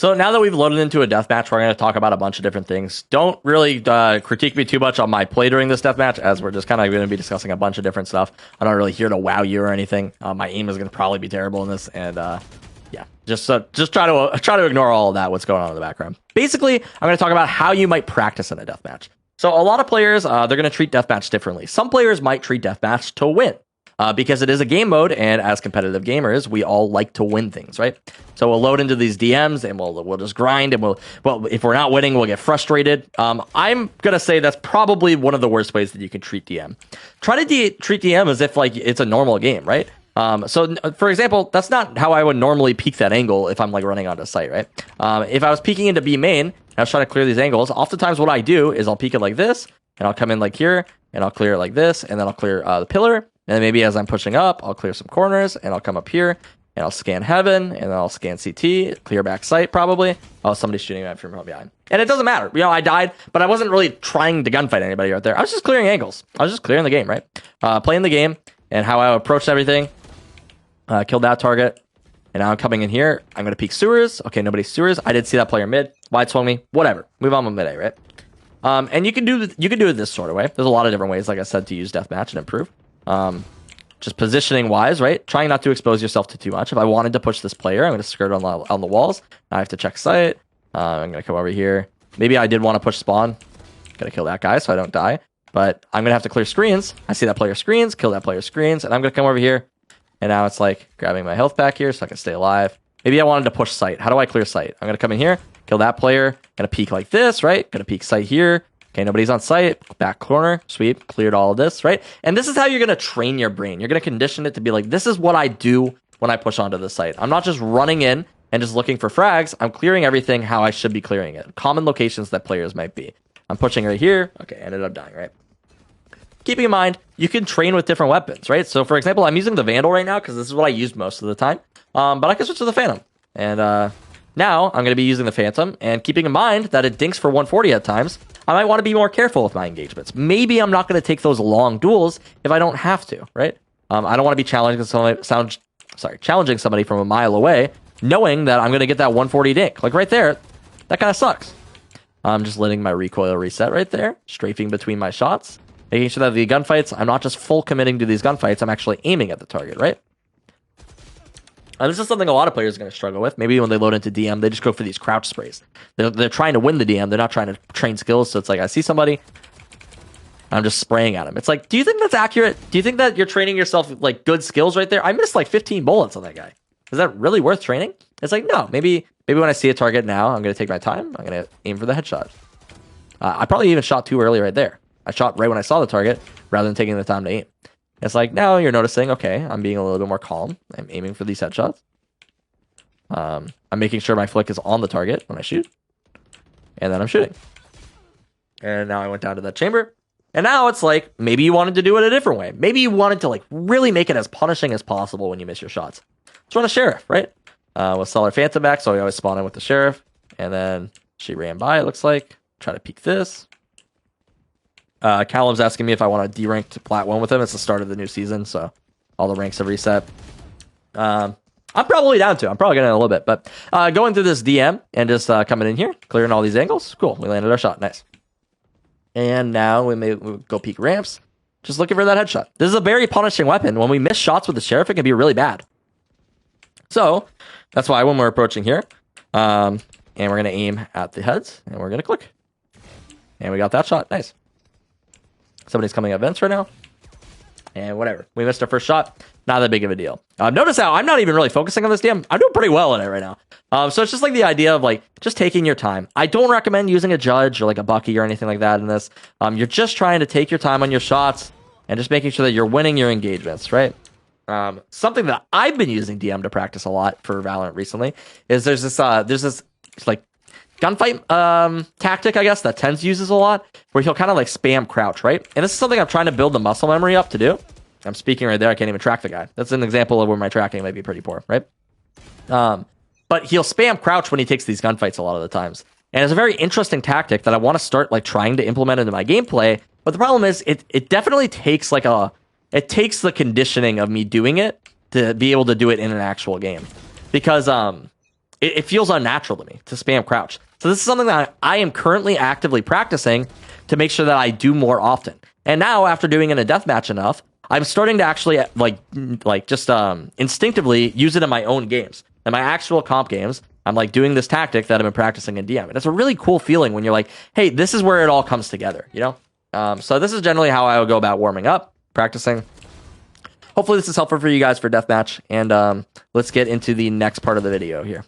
So now that we've loaded into a deathmatch, we're going to talk about a bunch of different things. Don't really critique me too much on my play during this deathmatch, as we're just kind of going to be discussing a bunch of different stuff. I'm not really here to wow you or anything. My aim is going to probably be terrible in this, and yeah, just try to ignore all of that. What's going on in the background? Basically, I'm going to talk about how you might practice in a deathmatch. So a lot of players, they're going to treat deathmatch differently. Some players might treat deathmatch to win. Because it is a game mode, and as competitive gamers, we all like to win things, right? So we'll load into these DMs, and we'll just grind, and if we're not winning, we'll get frustrated. I'm gonna say that's probably one of the worst ways that you can treat DM. Try to treat DM as if like it's a normal game, right? So for example, that's not how I would normally peek that angle if I'm like running onto site, right? If I was peeking into B main, and I was trying to clear these angles, oftentimes what I do is I'll peek it like this, and I'll come in like here, and I'll clear it like this, and then I'll clear the pillar. And then maybe as I'm pushing up, I'll clear some corners, and I'll come up here, and I'll scan heaven, and then I'll scan CT, clear back sight probably. Oh, somebody's shooting at me from behind. And it doesn't matter. You know, I died, but I wasn't really trying to gunfight anybody right there. I was just clearing angles. I was just clearing the game, right? Playing the game, and how I approached everything. Killed that target. And now I'm coming in here. I'm going to peek sewers. Okay, nobody's sewers. I did see that player mid. Wide swung me. Whatever. Move on with mid A, right? And you can do it this sort of way. There's a lot of different ways, like I said, to use deathmatch and improve. Just positioning wise, right? Trying not to expose yourself to too much. If I wanted to push this player, I'm going to skirt on the walls. I have to check sight. I'm going to come over here. Maybe I did want to push spawn. Got to kill that guy so I don't die. But I'm going to have to clear screens. I see that player screens, kill that player screens, and I'm going to come over here. And now it's like grabbing my health back here so I can stay alive. Maybe I wanted to push sight. How do I clear sight? I'm going to come in here, kill that player. Going to peek like this, right? Going to peek sight here. Okay, nobody's on site. Back corner, sweep, cleared all of this, right? And this is how you're going to train your brain. You're going to condition it to be like, this is what I do when I push onto the site. I'm not just running in and just looking for frags. I'm clearing everything how I should be clearing it. Common locations that players might be. I'm pushing right here. Okay, ended up dying, right? Keeping in mind, you can train with different weapons, right? So, for example, I'm using the Vandal right now because this is what I use most of the time. But I can switch to the Phantom. And now I'm going to be using the Phantom. And keeping in mind that it dinks for 140 at times, I might want to be more careful with my engagements. Maybe I'm not going to take those long duels if I don't have to, right? I don't want to be challenging somebody from a mile away, knowing that I'm going to get that 140 dink. Like right there, that kind of sucks. I'm just letting my recoil reset right there, strafing between my shots, making sure that the gunfights, I'm not just full committing to these gunfights, I'm actually aiming at the target, right? This is something a lot of players are going to struggle with. Maybe when they load into DM, they just go for these crouch sprays. They're trying to win the DM. They're not trying to train skills. So it's like, I see somebody, I'm just spraying at him. It's like, do you think that's accurate? Do you think that you're training yourself with like good skills right there? I missed like 15 bullets on that guy. Is that really worth training? It's like, no. Maybe when I see a target now, I'm going to take my time. I'm going to aim for the headshot. I probably even shot too early right there. I shot right when I saw the target rather than taking the time to aim. It's like, now you're noticing, okay, I'm being a little bit more calm. I'm aiming for these headshots. I'm making sure my flick is on the target when I shoot. And then I'm shooting. And now I went down to that chamber. And now it's like, maybe you wanted to do it a different way. Maybe you wanted to like really make it as punishing as possible when you miss your shots. Let's run a Sheriff, right? We'll sell our Phantom back, so we always spawn in with the Sheriff. And then she ran by, it looks like. Try to peek this. Callum's asking me if I want a D-rank to Plat 1 with him. It's the start of the new season, so all the ranks have reset. I'm probably down to. I'm probably going to in a little bit. But going through this DM and just coming in here, clearing all these angles. Cool. We landed our shot. Nice. And now we'll go peek ramps. Just looking for that headshot. This is a very punishing weapon. When we miss shots with the Sheriff, it can be really bad. So that's why when we're approaching here, and we're going to aim at the heads, and we're going to click. And we got that shot. Nice. Somebody's coming at vents right now. And whatever. We missed our first shot. Not that big of a deal. Notice how I'm not even really focusing on this DM. I'm doing pretty well in it right now. So it's just like the idea of like just taking your time. I don't recommend using a judge or like a Bucky or anything like that in this. You're just trying to take your time on your shots and just making sure that you're winning your engagements, right? Something that I've been using DM to practice a lot for Valorant recently is there's this like gunfight tactic, I guess, that Tens uses a lot, where he'll kind of like spam crouch, right? And this is something I'm trying to build the muscle memory up to do. I'm speaking right there. I can't even track the guy. That's an example of where my tracking might be pretty poor, right? But he'll spam crouch when he takes these gunfights a lot of the times. And it's a very interesting tactic that I want to start like trying to implement into my gameplay. But the problem is it definitely takes like it takes the conditioning of me doing it to be able to do it in an actual game. Because it feels unnatural to me to spam crouch. So this is something that I am currently actively practicing to make sure that I do more often. And now, after doing it in a deathmatch enough, I'm starting to actually just instinctively use it in my own games. In my actual comp games, I'm like doing this tactic that I've been practicing in DM. And it's a really cool feeling when you're like, hey, this is where it all comes together, you know? So this is generally how I would go about warming up, practicing. Hopefully this is helpful for you guys for deathmatch. And let's get into the next part of the video here.